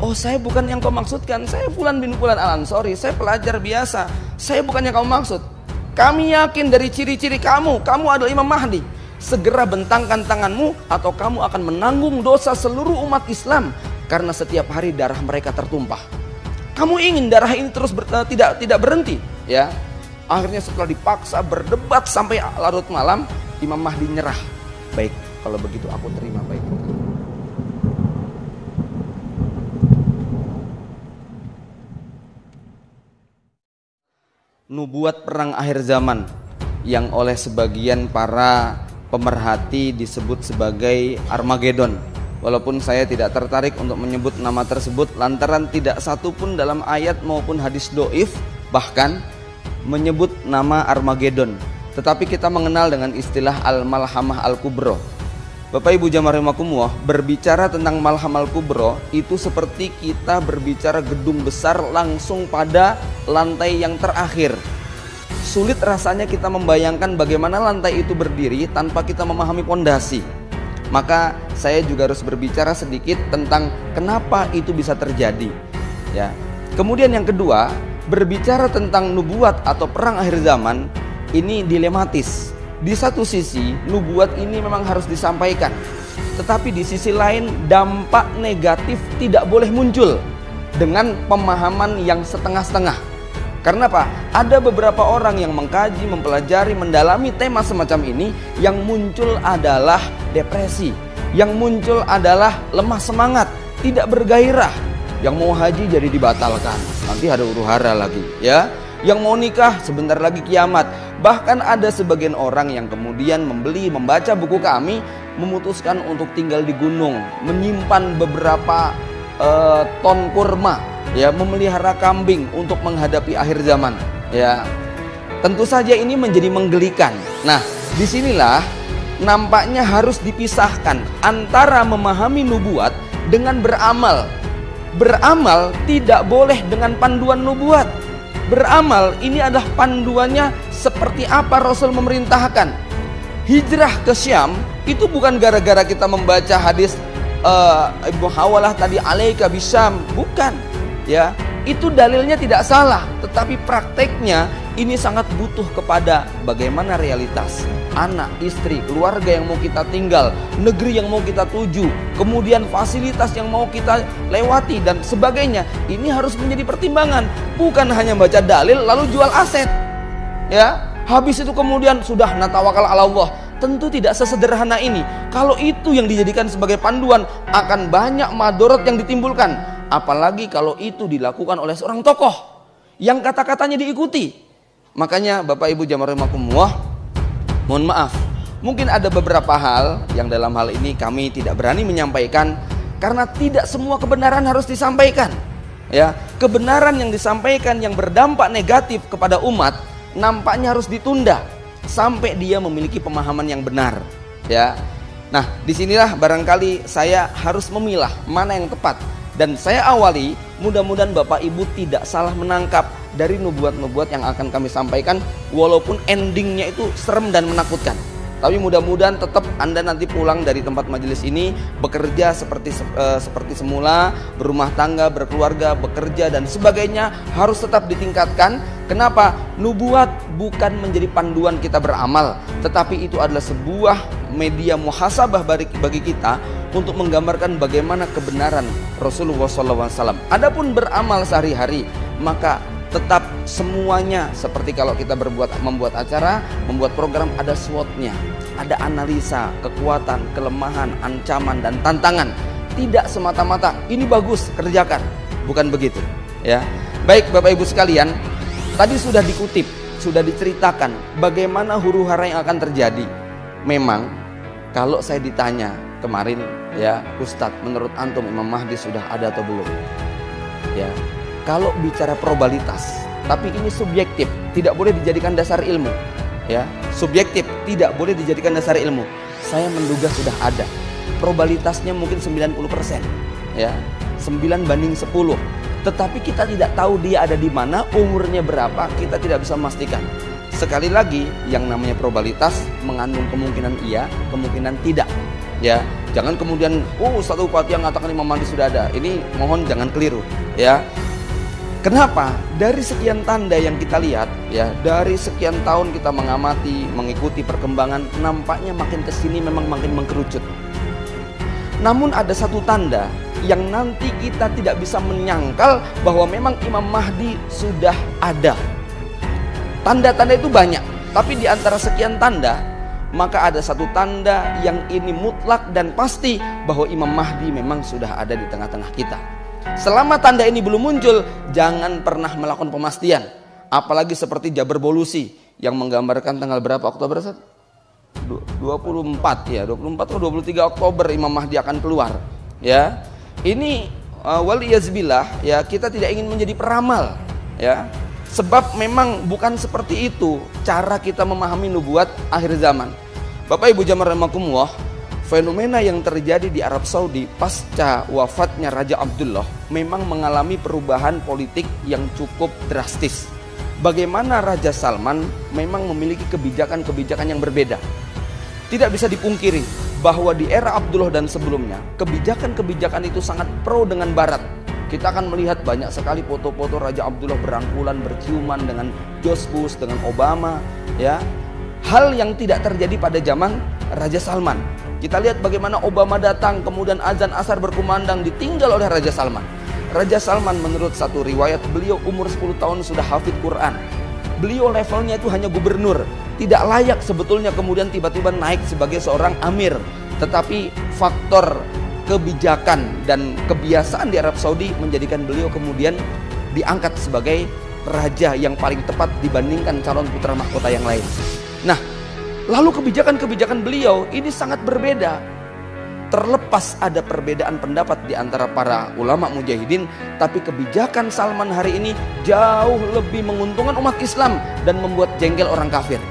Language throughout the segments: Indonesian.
Oh, saya bukan yang kau maksudkan. Saya Fulan bin Fulan Al-Ansori, saya pelajar biasa. Saya bukan yang kau maksud. Kami yakin dari ciri-ciri kamu adalah Imam Mahdi. Segera bentangkan tanganmu atau kamu akan menanggung dosa seluruh umat Islam karena setiap hari darah mereka tertumpah. Kamu ingin darah ini terus tidak berhenti, ya? Akhirnya setelah dipaksa berdebat sampai larut malam, Imam Mahdi nyerah. Baik, kalau begitu aku terima, baik. Nubuat perang akhir zaman yang oleh sebagian para pemerhati disebut sebagai Armageddon. Walaupun saya tidak tertarik untuk menyebut nama tersebut lantaran tidak satu pun dalam ayat maupun hadis doif bahkan menyebut nama Armageddon. Tetapi kita mengenal dengan istilah Al-Malhamah Al-Kubro. Bapak Ibu jamaah rahimakumullah, berbicara tentang Malhamah Al-Kubro itu seperti kita berbicara gedung besar langsung pada lantai yang terakhir. Sulit rasanya kita membayangkan bagaimana lantai itu berdiri tanpa kita memahami pondasi. Maka saya juga harus berbicara sedikit tentang kenapa itu bisa terjadi, ya. Kemudian yang kedua, berbicara tentang nubuat atau perang akhir zaman ini dilematis. Di satu sisi nubuat ini memang harus disampaikan, tetapi di sisi lain dampak negatif tidak boleh muncul dengan pemahaman yang setengah-setengah. Karena apa? Ada beberapa orang yang mengkaji, mempelajari, mendalami tema semacam ini, yang muncul adalah depresi, yang muncul adalah lemah semangat, tidak bergairah. Yang mau haji jadi dibatalkan, nanti ada huru-hara lagi, ya. Yang mau nikah sebentar lagi kiamat. Bahkan ada sebagian orang yang kemudian membaca buku kami, memutuskan untuk tinggal di gunung, menyimpan beberapa ton kurma, ya, memelihara kambing untuk menghadapi akhir zaman, ya. Tentu saja ini menjadi menggelikan. Nah, disinilah nampaknya harus dipisahkan antara memahami nubuat dengan beramal. Beramal tidak boleh dengan panduan nubuat. Beramal ini adalah panduannya seperti apa Rasul memerintahkan. Hijrah ke Syam itu bukan gara-gara kita membaca hadis Ibnu Hawalah tadi alaika bisyam, bukan, ya. Itu dalilnya tidak salah, tetapi prakteknya ini sangat butuh kepada bagaimana realitas anak, istri, keluarga yang mau kita tinggal, negeri yang mau kita tuju, kemudian fasilitas yang mau kita lewati dan sebagainya. Ini harus menjadi pertimbangan, bukan hanya baca dalil lalu jual aset, ya. Habis itu kemudian sudah natawakal ala Allah. Tentu tidak sesederhana ini. Kalau itu yang dijadikan sebagai panduan, akan banyak madorot yang ditimbulkan. Apalagi kalau itu dilakukan oleh seorang tokoh yang kata-katanya diikuti. Makanya Bapak Ibu jamaah rahimakumullah, mohon maaf, mungkin ada beberapa hal yang dalam hal ini kami tidak berani menyampaikan karena tidak semua kebenaran harus disampaikan, ya. Kebenaran yang disampaikan yang berdampak negatif kepada umat nampaknya harus ditunda sampai dia memiliki pemahaman yang benar, ya. Nah, disinilah barangkali saya harus memilah mana yang tepat. Dan saya awali, mudah-mudahan Bapak Ibu tidak salah menangkap dari nubuat-nubuat yang akan kami sampaikan, walaupun endingnya itu serem dan menakutkan. Tapi mudah-mudahan tetap Anda nanti pulang dari tempat majelis ini bekerja seperti semula, berumah tangga, berkeluarga, bekerja dan sebagainya harus tetap ditingkatkan. Kenapa? Nubuat bukan menjadi panduan kita beramal, tetapi itu adalah sebuah media muhasabah bagi kita untuk menggambarkan bagaimana kebenaran Rasulullah SAW. Adapun beramal sehari-hari, maka tetap semuanya seperti kalau kita membuat acara, membuat program, ada SWOT-nya, ada analisa, kekuatan, kelemahan, ancaman dan tantangan. Tidak semata-mata ini bagus, kerjakan, bukan begitu, ya. Baik Bapak Ibu sekalian, tadi sudah dikutip, sudah diceritakan bagaimana huru-hara yang akan terjadi. Memang kalau saya ditanya kemarin, ya Ustadz, menurut antum Imam Mahdi sudah ada atau belum? Ya. Kalau bicara probabilitas, tapi ini subjektif, tidak boleh dijadikan dasar ilmu, ya. Subjektif, tidak boleh dijadikan dasar ilmu. Saya menduga sudah ada. Probabilitasnya mungkin 90%, ya. 9/10. Tetapi kita tidak tahu dia ada di mana, umurnya berapa, kita tidak bisa memastikan. Sekali lagi, yang namanya probabilitas mengandung kemungkinan iya, kemungkinan tidak. Ya, jangan kemudian Ustaz Bupati yang mengatakan Imam Mahdi sudah ada. Ini mohon jangan keliru, ya. Kenapa? Dari sekian tanda yang kita lihat, ya, dari sekian tahun kita mengamati, mengikuti perkembangan, nampaknya makin kesini memang makin mengkerucut. Namun ada satu tanda yang nanti kita tidak bisa menyangkal bahwa memang Imam Mahdi sudah ada. Tanda-tanda itu banyak, tapi di antara sekian tanda, maka ada satu tanda yang ini mutlak dan pasti bahwa Imam Mahdi memang sudah ada di tengah-tengah kita. Selama tanda ini belum muncul, jangan pernah melakukan pemastian. Apalagi seperti Jabar Bolusi yang menggambarkan tanggal berapa Oktober? 24 ya, 24 atau 23 Oktober Imam Mahdi akan keluar. Ya, ini waliyazbillah, ya, kita tidak ingin menjadi peramal, ya. Sebab memang bukan seperti itu cara kita memahami nubuat akhir zaman. Bapak Ibu jamaah rahimakumullah, fenomena yang terjadi di Arab Saudi pasca wafatnya Raja Abdullah memang mengalami perubahan politik yang cukup drastis. Bagaimana Raja Salman memang memiliki kebijakan-kebijakan yang berbeda. Tidak bisa dipungkiri bahwa di era Abdullah dan sebelumnya, kebijakan-kebijakan itu sangat pro dengan Barat. Kita akan melihat banyak sekali foto-foto Raja Abdullah berangkulan, berciuman dengan George Bush, dengan Obama, ya. Hal yang tidak terjadi pada zaman Raja Salman. Kita lihat bagaimana Obama datang, kemudian azan asar berkumandang, ditinggal oleh Raja Salman. Raja Salman menurut satu riwayat, beliau umur 10 tahun sudah hafid Quran. Beliau levelnya itu hanya gubernur, tidak layak sebetulnya kemudian tiba-tiba naik sebagai seorang amir. Tetapi faktor kebijakan dan kebiasaan di Arab Saudi menjadikan beliau kemudian diangkat sebagai raja yang paling tepat dibandingkan calon putra mahkota yang lain. Nah, lalu kebijakan-kebijakan beliau ini sangat berbeda. Terlepas ada perbedaan pendapat di antara para ulama mujahidin, tapi kebijakan Salman hari ini jauh lebih menguntungkan umat Islam dan membuat jengkel orang kafir.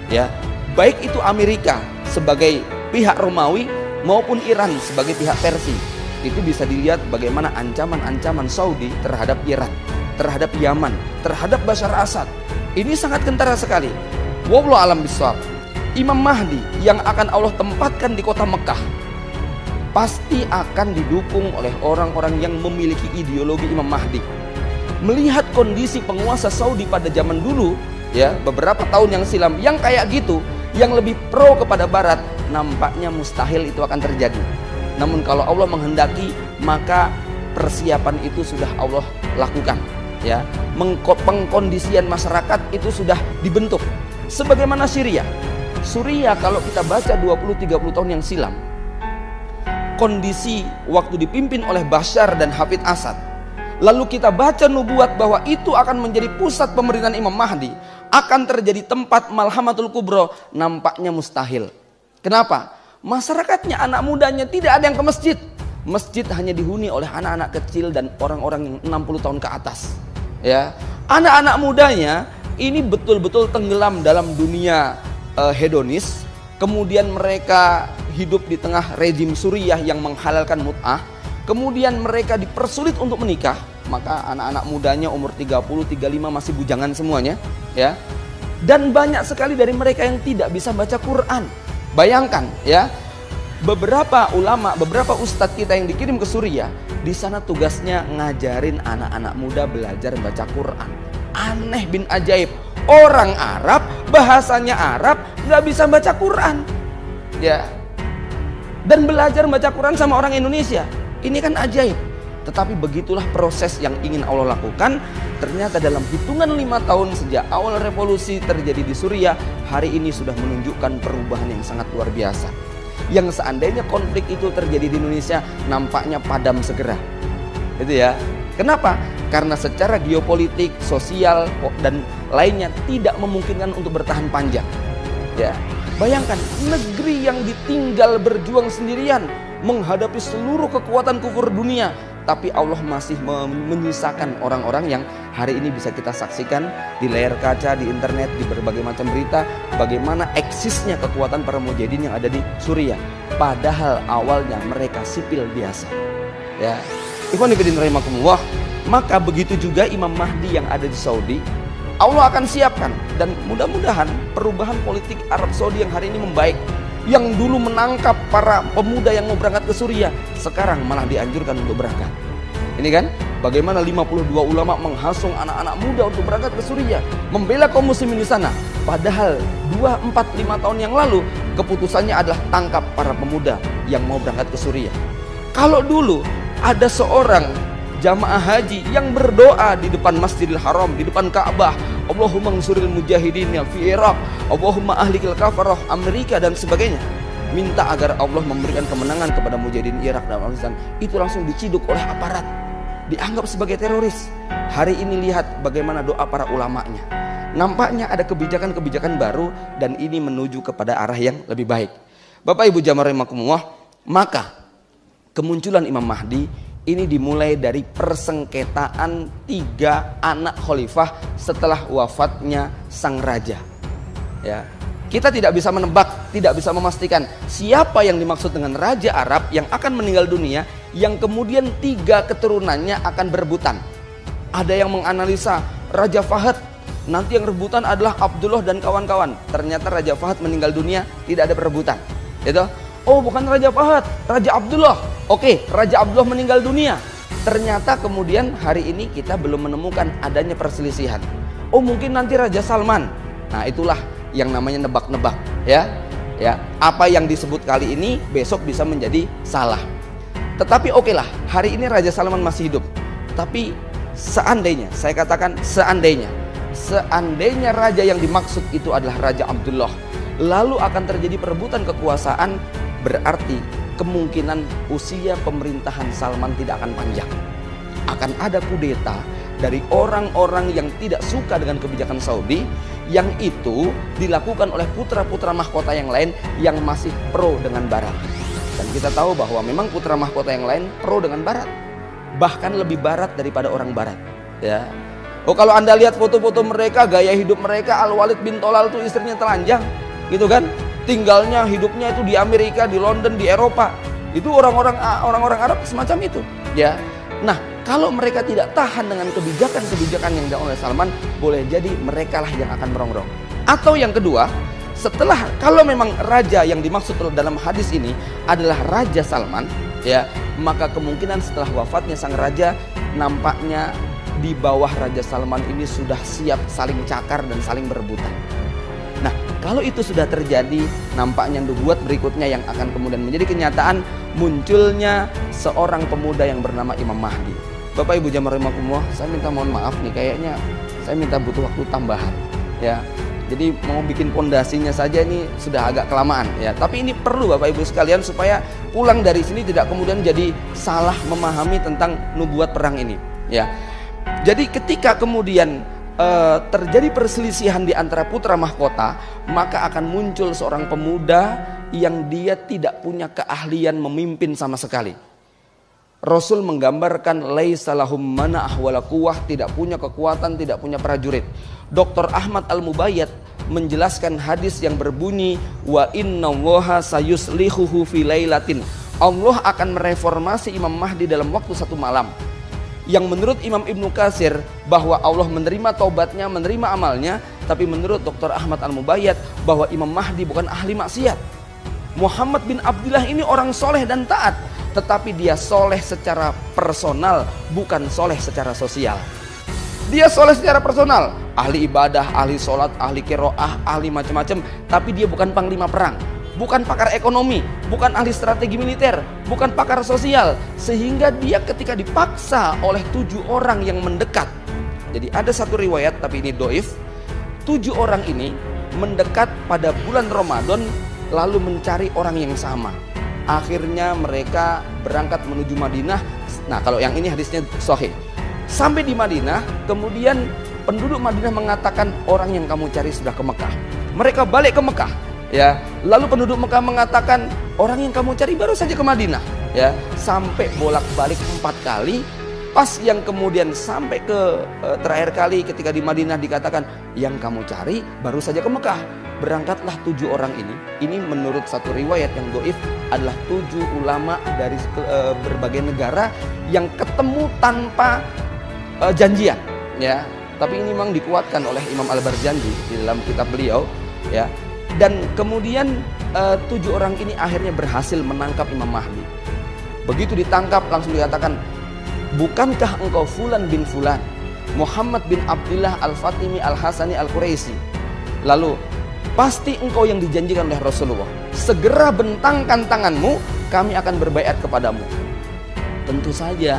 Ya, baik itu Amerika sebagai pihak Romawi maupun Iran sebagai pihak Persia. Itu bisa dilihat bagaimana ancaman-ancaman Saudi terhadap Iran, terhadap Yaman, terhadap Bashar Assad. Ini sangat kentara sekali. Wallahu a'lam bishawab. Imam Mahdi yang akan Allah tempatkan di kota Mekah pasti akan didukung oleh orang-orang yang memiliki ideologi Imam Mahdi. Melihat kondisi penguasa Saudi pada zaman dulu, ya, beberapa tahun yang silam, yang kayak gitu, yang lebih pro kepada Barat, nampaknya mustahil itu akan terjadi. Namun kalau Allah menghendaki, maka persiapan itu sudah Allah lakukan, ya. Pengkondisian masyarakat itu sudah dibentuk. Sebagaimana Syria. Suriah kalau kita baca 20-30 tahun yang silam, kondisi waktu dipimpin oleh Bashar dan Hafid Assad, lalu kita baca nubuat bahwa itu akan menjadi pusat pemerintahan Imam Mahdi, akan terjadi tempat malhamatul kubro, nampaknya mustahil. Kenapa? Masyarakatnya, anak mudanya tidak ada yang ke masjid. Masjid hanya dihuni oleh anak-anak kecil dan orang-orang yang 60 tahun ke atas. Ya, anak-anak mudanya ini betul-betul tenggelam dalam dunia hedonis. Kemudian mereka hidup di tengah rezim Suriah yang menghalalkan mut'ah. Kemudian mereka dipersulit untuk menikah. Maka anak-anak mudanya umur 30-35 masih bujangan semuanya, ya. Dan banyak sekali dari mereka yang tidak bisa baca Quran. Bayangkan, ya. Beberapa ulama, beberapa ustadz kita yang dikirim ke Suriah, di sana tugasnya ngajarin anak-anak muda belajar baca Quran. Aneh bin ajaib. Orang Arab, bahasanya Arab, nggak bisa baca Quran, ya. Dan belajar baca Quran sama orang Indonesia, ini kan ajaib. Tetapi begitulah proses yang ingin Allah lakukan. Ternyata dalam hitungan 5 tahun sejak awal revolusi terjadi di Suriah, hari ini sudah menunjukkan perubahan yang sangat luar biasa. Yang seandainya konflik itu terjadi di Indonesia, nampaknya padam segera. Itu ya. Kenapa? Karena secara geopolitik, sosial, dan lainnya tidak memungkinkan untuk bertahan panjang. Ya, bayangkan negeri yang ditinggal berjuang sendirian menghadapi seluruh kekuatan kufur dunia, tapi Allah masih menyisakan orang-orang yang hari ini bisa kita saksikan di layar kaca, di internet, di berbagai macam berita, bagaimana eksisnya kekuatan para mujahidin yang ada di Suriah. Padahal awalnya mereka sipil biasa. Ya, ikhwan fillah rahimakumullah. Maka begitu juga Imam Mahdi yang ada di Saudi, Allah akan siapkan. Dan mudah-mudahan perubahan politik Arab Saudi yang hari ini membaik. yang dulu menangkap para pemuda yang mau berangkat ke Suriah, sekarang malah dianjurkan untuk berangkat. Ini kan bagaimana 52 ulama menghasung anak-anak muda untuk berangkat ke Suriah, membela kaum muslimin di sana. Padahal 2, 4, 5 tahun yang lalu keputusannya adalah tangkap para pemuda yang mau berangkat ke Suriah. Kalau dulu ada seorang jamaah haji yang berdoa di depan Masjidil Haram, di depan Ka'bah, Allahumma nsuril mujahidin fi Iraq, Allahumma ahlikil kafarah Amerika dan sebagainya, minta agar Allah memberikan kemenangan kepada mujahidin Irak dan Afghanistan, itu langsung diciduk oleh aparat, dianggap sebagai teroris. Hari ini lihat bagaimana doa para ulamanya. Nampaknya ada kebijakan-kebijakan baru dan ini menuju kepada arah yang lebih baik. Bapak Ibu jamaah rahimakumullah, maka kemunculan Imam Mahdi ini dimulai dari persengketaan 3 anak khalifah setelah wafatnya sang raja. Ya, kita tidak bisa menebak, tidak bisa memastikan siapa yang dimaksud dengan raja Arab yang akan meninggal dunia, yang kemudian 3 keturunannya akan berebutan. Ada yang menganalisa Raja Fahad, nanti yang rebutan adalah Abdullah dan kawan-kawan. Ternyata Raja Fahad meninggal dunia, tidak ada perebutan. Itu, oh bukan Raja Fahad, Raja Abdullah. Oke, Raja Abdullah meninggal dunia. Ternyata kemudian hari ini kita belum menemukan adanya perselisihan. Oh mungkin nanti Raja Salman. Nah itulah yang namanya nebak-nebak, ya. Ya, apa yang disebut kali ini besok bisa menjadi salah. Tetapi oke lah, hari ini Raja Salman masih hidup. Tapi seandainya, saya katakan seandainya raja yang dimaksud itu adalah Raja Abdullah, lalu akan terjadi perebutan kekuasaan, berarti kemungkinan usia pemerintahan Salman tidak akan panjang. Akan ada kudeta dari orang-orang yang tidak suka dengan kebijakan Saudi, yang itu dilakukan oleh putra-putra mahkota yang lain yang masih pro dengan Barat. Dan kita tahu bahwa memang putra mahkota yang lain pro dengan Barat, bahkan lebih Barat daripada orang Barat. Ya. Oh kalau Anda lihat foto-foto mereka, gaya hidup mereka, Al-Walid bin Tolal itu istrinya telanjang, gitu kan? Tinggalnya, hidupnya itu di Amerika, di London, di Eropa. Itu orang-orang Arab semacam itu, ya. Nah, kalau mereka tidak tahan dengan kebijakan-kebijakan yang dilakukan oleh Salman, boleh jadi mereka lah yang akan merongrong. Atau yang kedua, setelah kalau memang raja yang dimaksud dalam hadis ini adalah Raja Salman, ya, maka kemungkinan setelah wafatnya sang raja, nampaknya di bawah Raja Salman ini sudah siap saling cakar dan saling berebutan. Nah, kalau itu sudah terjadi, nampaknya nubuat berikutnya yang akan kemudian menjadi kenyataan, munculnya seorang pemuda yang bernama Imam Mahdi. Bapak Ibu jamaah rahimakumullah, saya minta mohon maaf nih, kayaknya saya minta butuh waktu tambahan, ya. Jadi mau bikin pondasinya saja ini sudah agak kelamaan, ya. Tapi ini perlu Bapak Ibu sekalian supaya pulang dari sini tidak kemudian jadi salah memahami tentang nubuat perang ini, ya. Jadi ketika kemudian terjadi perselisihan di antara putra mahkota, maka akan muncul seorang pemuda yang dia tidak punya keahlian memimpin sama sekali. Rasul menggambarkan laisa lahum mana'ah wala quwwah, tidak punya kekuatan, tidak punya prajurit. Dr. Ahmad Al-Mubayyad menjelaskan hadis yang berbunyi wa innallaha sayuslihuhu fi lailatin. Allah akan mereformasi Imam Mahdi dalam waktu 1 malam. Yang menurut Imam Ibnu Katsir bahwa Allah menerima taubatnya, menerima amalnya, tapi menurut Dr. Ahmad Al-Mubayyad bahwa Imam Mahdi bukan ahli maksiat. Muhammad bin Abdullah ini orang soleh dan taat, tetapi dia soleh secara personal, bukan soleh secara sosial. Dia soleh secara personal, ahli ibadah, ahli sholat, ahli qiraah, ahli macam-macam, tapi dia bukan panglima perang, bukan pakar ekonomi, bukan ahli strategi militer, bukan pakar sosial, sehingga dia ketika dipaksa oleh 7 orang yang mendekat. Jadi ada satu riwayat, tapi ini doif, 7 orang ini mendekat pada bulan Ramadan lalu mencari orang yang sama. Akhirnya mereka berangkat menuju Madinah. Nah kalau yang ini hadisnya sahih. Sampai di Madinah, kemudian penduduk Madinah mengatakan orang yang kamu cari sudah ke Mekah. Mereka balik ke Mekah, ya. Lalu penduduk Mekah mengatakan orang yang kamu cari baru saja ke Madinah, ya. Sampai bolak-balik 4 kali. Pas yang kemudian sampai ke terakhir kali ketika di Madinah dikatakan yang kamu cari baru saja ke Mekah. Berangkatlah 7 orang ini. Ini menurut satu riwayat yang doif adalah 7 ulama dari berbagai negara yang ketemu tanpa janjian, ya. Tapi ini memang dikuatkan oleh Imam Al-Barzanji di dalam kitab beliau, ya. Dan kemudian 7 orang ini akhirnya berhasil menangkap Imam Mahdi. Begitu ditangkap langsung dikatakan, bukankah engkau Fulan bin Fulan, Muhammad bin Abdullah Al-Fatimi Al-Hasani Al-Quraisy? Lalu, pasti engkau yang dijanjikan oleh Rasulullah. Segera bentangkan tanganmu, kami akan berbaiat kepadamu. Tentu saja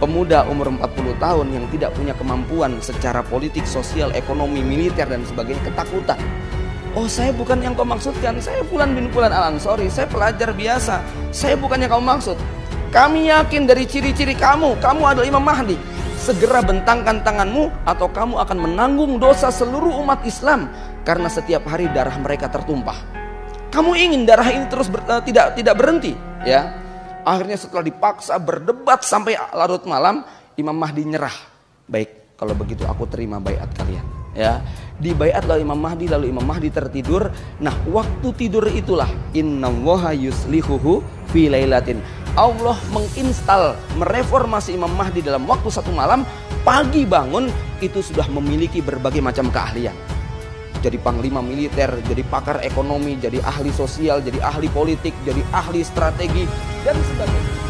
pemuda umur 40 tahun yang tidak punya kemampuan secara politik, sosial, ekonomi, militer dan sebagainya ketakutan. Oh, saya bukan yang kau maksudkan, saya Fulan bin Fulan Al-Ansori, saya pelajar biasa, saya bukan yang kau maksud. Kami yakin dari ciri-ciri kamu adalah Imam Mahdi. Segera bentangkan tanganmu atau kamu akan menanggung dosa seluruh umat Islam karena setiap hari darah mereka tertumpah. Kamu ingin darah ini terus tidak berhenti, ya? Akhirnya setelah dipaksa berdebat sampai larut malam, Imam Mahdi nyerah. Baik, kalau begitu aku terima baiat kalian. Ya, dibaiatlah Imam Mahdi, lalu Imam Mahdi tertidur. Nah, waktu tidur itulah innallaha yuslihuhu fi lailatin. Allah menginstal, mereformasi Imam Mahdi dalam waktu 1 malam. Pagi bangun itu sudah memiliki berbagai macam keahlian. Jadi panglima militer, jadi pakar ekonomi, jadi ahli sosial, jadi ahli politik, jadi ahli strategi dan sebagainya.